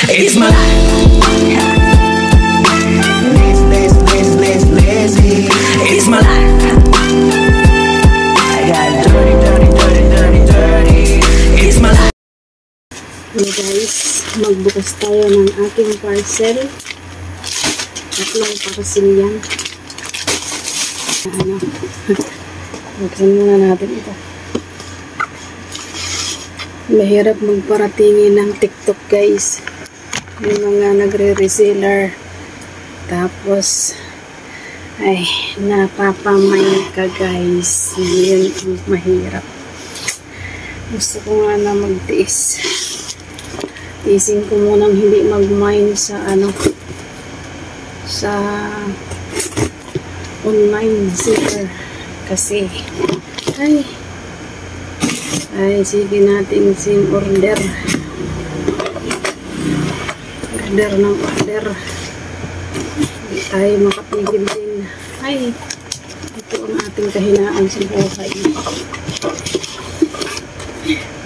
It's my life. Lazy. It's my life. I got dirty. It's my life. Hello guys, magbukas tayo ng aking parcel. Tatlong parcel yan. Buksan muna natin ito. Mahirap magparatingin ng TikTok guys. Yung mga nagre-reseller. Tapos ay napapamay ka guys. Yun ang mahirap. Gusto ko nga na magtiis. Tiisin ko munang hindi mag-mine sa sa online seller kasi ay sige natin sin order ng order. Hindi tayo makapigil din. Ay, ito ang ating kahinaan sa buhay.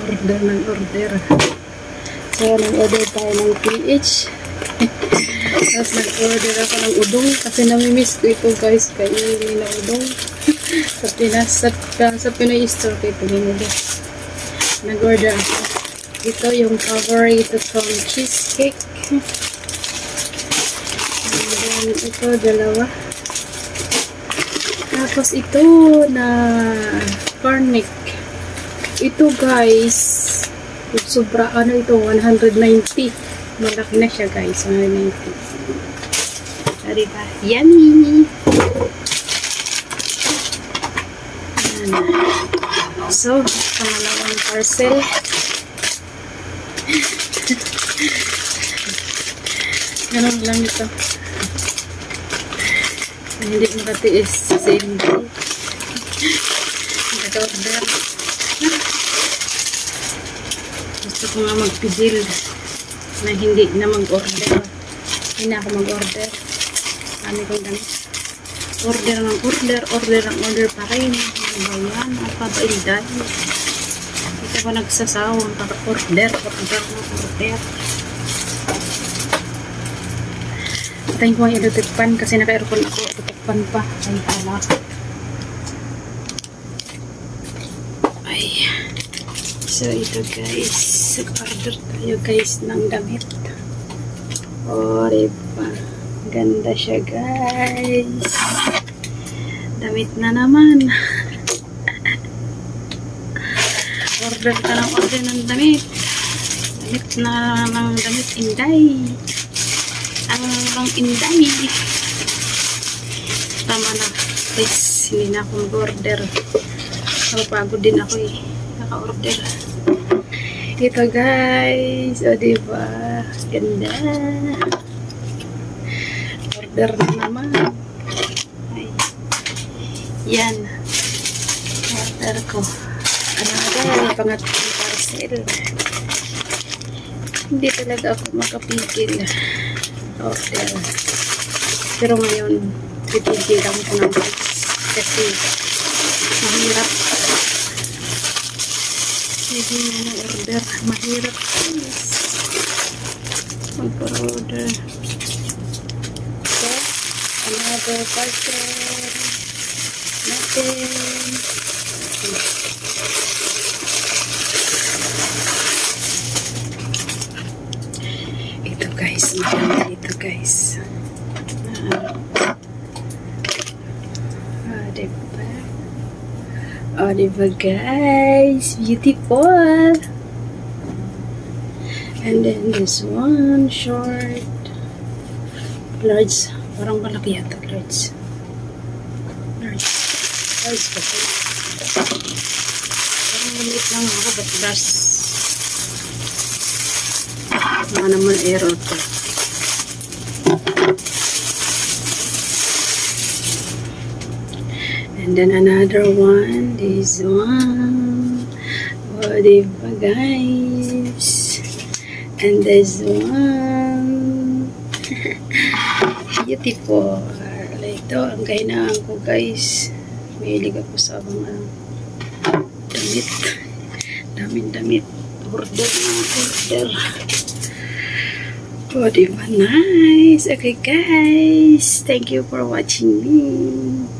Order ng order. So, nag-order tayo ng PH. Tapos nag-order ako ng udong kasi namimiss ko ito guys. Kainin na udong. Sa Pinoy store ko ito ginili. Nag-order ako. Ito yung favorite kong cheesecake. And then, ito dalawa. Tapos ito na garnic. Ito guys. Sobra, ito, 190. Malaki na siya guys, 190. Diba? Yummy! Ayan. So, pangalawang parcel. Ganun lang ito. Hindi makatiis sa hindi. Nag-order. Gusto ko nga magpigil na hindi na mag-order. Hindi na ako mag-order. Kami kong damit. Order ng order pa rin. Ano ba yan? Ano pa ba ilday? Hindi ko nagsasawang order. Patayin ko ang electric-pan kasi naka-aircon ako. Electric-pan pa. Ay, tala. Ay. So, ito guys. Order tayo guys ng damit. O, diba? Ganda siya guys. Damit na naman. Order ka ng order ng damit. Damit na ng damit. Inday. Ang inday. Tama na. Guys, hindi na ako mag-order. Pagod din ako eh. Naka-order. Ito guys. O diba? Ganda. Order na naman. Ay. Yan. Order ko. Another. Pangatlong parcel. Hindi talaga ako makapigil. Order. Pero ngayon, pipigil ako ng kasi mahirap. Hindi na order. Mahirap guys. Mag-order. So, another parcel natin. Ito guys. Ito guys. Diba guys, beautiful. And then this one short, large, parang malaki yata, large kasi parang maliit lang ako, but large mga naman error to. And then another one, this one. Oh, diba guys? And this one. Beautiful. Ito, ang kahinaan ko guys. Mahilig ako sa mga damit. Daming damit. Order na order. Oh, diba? Nice. Okay, guys. Thank you for watching me.